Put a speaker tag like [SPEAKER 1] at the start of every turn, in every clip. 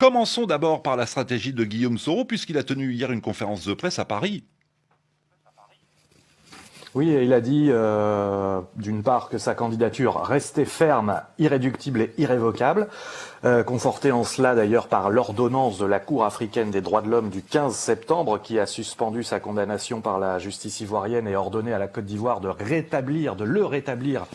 [SPEAKER 1] Commençons d'abord par la stratégie de Guillaume Soro, puisqu'il a tenu hier une conférence de presse à Paris.
[SPEAKER 2] Oui, et il a dit d'une part que sa candidature restait ferme, irréductible et irrévocable, confortée en cela d'ailleurs par l'ordonnance de la Cour africaine des droits de l'homme du 15 septembre qui a suspendu sa condamnation par la justice ivoirienne et ordonné à la Côte d'Ivoire de le rétablir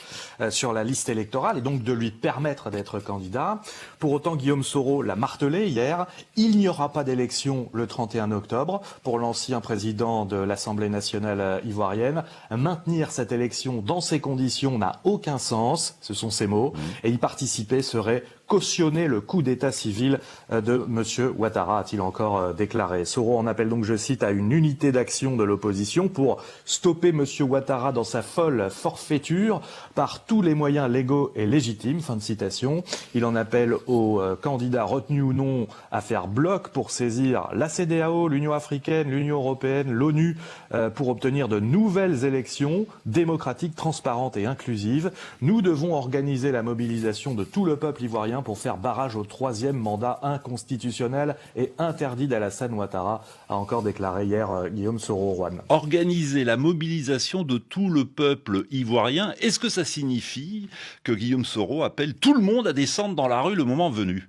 [SPEAKER 2] sur la liste électorale et donc de lui permettre d'être candidat. Pour autant, Guillaume Soro l'a martelé hier, il n'y aura pas d'élection le 31 octobre pour l'ancien président de l'Assemblée nationale ivoirienne. Maintenir cette élection dans ces conditions n'a aucun sens, ce sont ses mots, et y participer serait cautionner le coup d'état civil de M. Ouattara, a-t-il encore déclaré. Soro en appelle donc, je cite, à une unité d'action de l'opposition pour stopper M. Ouattara dans sa folle forfaiture par tous les moyens légaux et légitimes. Fin de citation. Il en appelle aux candidats retenus ou non à faire bloc pour saisir la CEDEAO, l'Union africaine, l'Union européenne, l'ONU pour obtenir de nouvelles élections démocratiques, transparentes et inclusives. Nous devons organiser la mobilisation de tout le peuple ivoirien pour faire barrage au troisième mandat inconstitutionnel et interdit d'Alassane Ouattara, a encore déclaré hier Guillaume Soro-Juan.
[SPEAKER 1] Organiser la mobilisation de tout le peuple ivoirien, est-ce que ça signifie que Guillaume Soro appelle tout le monde à descendre dans la rue le moment venu ?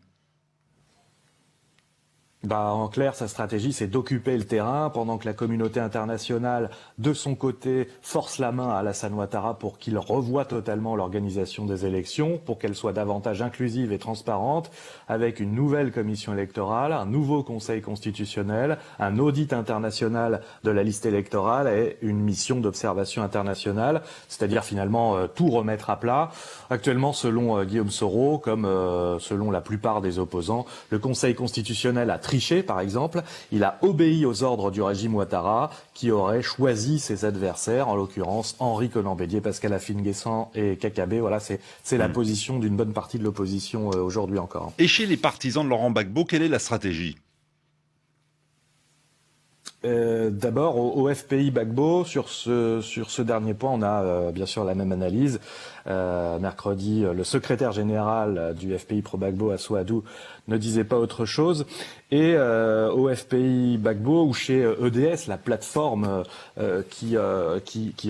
[SPEAKER 2] En clair, sa stratégie, c'est d'occuper le terrain pendant que la communauté internationale, de son côté, force la main à Alassane Ouattara pour qu'il revoie totalement l'organisation des élections, pour qu'elle soit davantage inclusive et transparente, avec une nouvelle commission électorale, un nouveau conseil constitutionnel, un audit international de la liste électorale et une mission d'observation internationale, c'est-à-dire finalement tout remettre à plat. Actuellement, selon Guillaume Soro, comme selon la plupart des opposants, le conseil constitutionnel a triché, par exemple. Il a obéi aux ordres du régime Ouattara, qui aurait choisi ses adversaires, en l'occurrence Henri Konan Bédié, Pascal Afine-Guessant et Kakabé. Voilà, c'est la position d'une bonne partie de l'opposition aujourd'hui encore.
[SPEAKER 1] Et chez les partisans de Laurent Gbagbo, quelle est la stratégie ?
[SPEAKER 2] D'abord, au FPI Gbagbo, sur ce dernier point, on a bien sûr la même analyse. Mercredi, le secrétaire général du FPI pro-Gbagbo, Assou Adou, ne disait pas autre chose. Et au FPI Gbagbo, ou chez EDS, la plateforme qui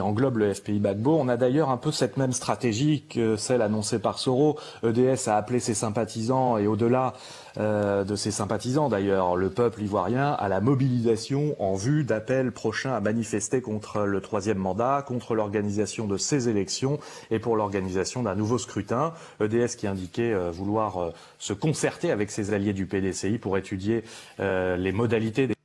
[SPEAKER 2] englobe le FPI Gbagbo, on a d'ailleurs un peu cette même stratégie que celle annoncée par Soro. EDS a appelé ses sympathisants, et au-delà de ses sympathisants d'ailleurs, le peuple ivoirien, à la mobilisation en vue d'appels prochains à manifester contre le troisième mandat, contre l'organisation de ces élections et pour l'organisation d'un nouveau scrutin. EDS qui indiquait vouloir se concerter avec ses alliés du PDCI pour étudier les modalités des...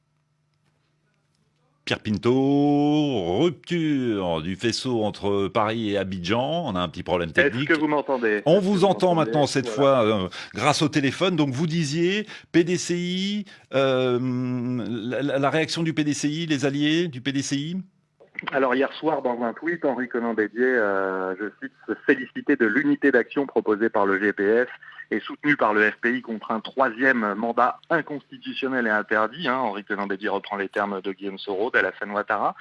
[SPEAKER 1] Pierre Pinto, rupture du faisceau entre Paris et Abidjan. On a un petit problème technique.
[SPEAKER 3] Est-ce que vous m'entendez ?
[SPEAKER 1] On vous entend maintenant cette fois grâce au téléphone. Donc vous disiez PDCI, la réaction du PDCI, les alliés du PDCI ?
[SPEAKER 3] Alors hier soir, dans un tweet, Henri Konan Bédié, je cite, se félicitait de l'unité d'action proposée par le GPS et soutenue par le FPI contre un troisième mandat inconstitutionnel et interdit. Henri Konan Bédié reprend les termes de Guillaume Soro, d'Alassane Ouattara.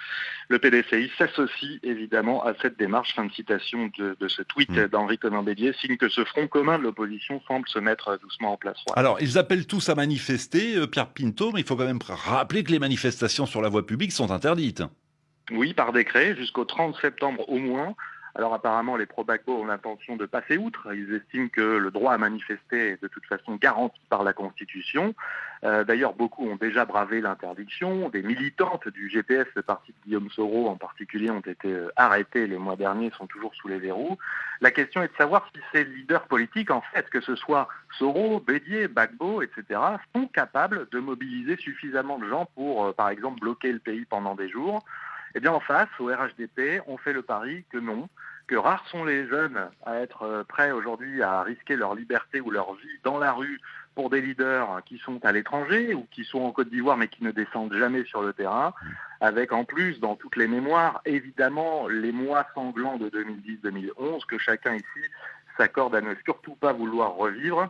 [SPEAKER 3] Le PDCI s'associe évidemment à cette démarche. Fin de citation de ce tweet d'Henri Konan Bédié, signe que ce front commun de l'opposition semble se mettre doucement en place.
[SPEAKER 1] Alors, ils appellent tous à manifester, Pierre Pinto, mais il faut quand même rappeler que les manifestations sur la voie publique sont interdites.
[SPEAKER 3] Oui, par décret, jusqu'au 30 septembre au moins. Alors apparemment, les pro-Gbagbo ont l'intention de passer outre. Ils estiment que le droit à manifester est de toute façon garanti par la Constitution. D'ailleurs, beaucoup ont déjà bravé l'interdiction. Des militantes du GPS, le parti de Guillaume Soro en particulier, ont été arrêtées les mois derniers, sont toujours sous les verrous. La question est de savoir si ces leaders politiques, en fait, que ce soit Soro, Bédié, Gbagbo, etc., sont capables de mobiliser suffisamment de gens pour, par exemple, bloquer le pays pendant des jours. Eh bien, en face, au RHDP, on fait le pari que non, que rares sont les jeunes à être prêts aujourd'hui à risquer leur liberté ou leur vie dans la rue pour des leaders qui sont à l'étranger ou qui sont en Côte d'Ivoire mais qui ne descendent jamais sur le terrain, avec en plus, dans toutes les mémoires, évidemment, les mois sanglants de 2010-2011 que chacun ici s'accorde à ne surtout pas vouloir revivre.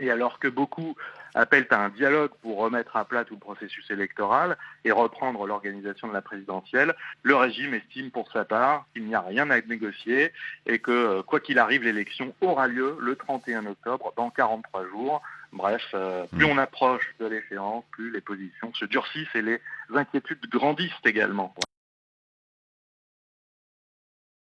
[SPEAKER 3] Et alors que beaucoup appellent à un dialogue pour remettre à plat tout le processus électoral et reprendre l'organisation de la présidentielle, le régime estime pour sa part qu'il n'y a rien à négocier et que, quoi qu'il arrive, l'élection aura lieu le 31 octobre, dans 43 jours, Bref, plus on approche de l'échéance, plus les positions se durcissent et les inquiétudes grandissent également.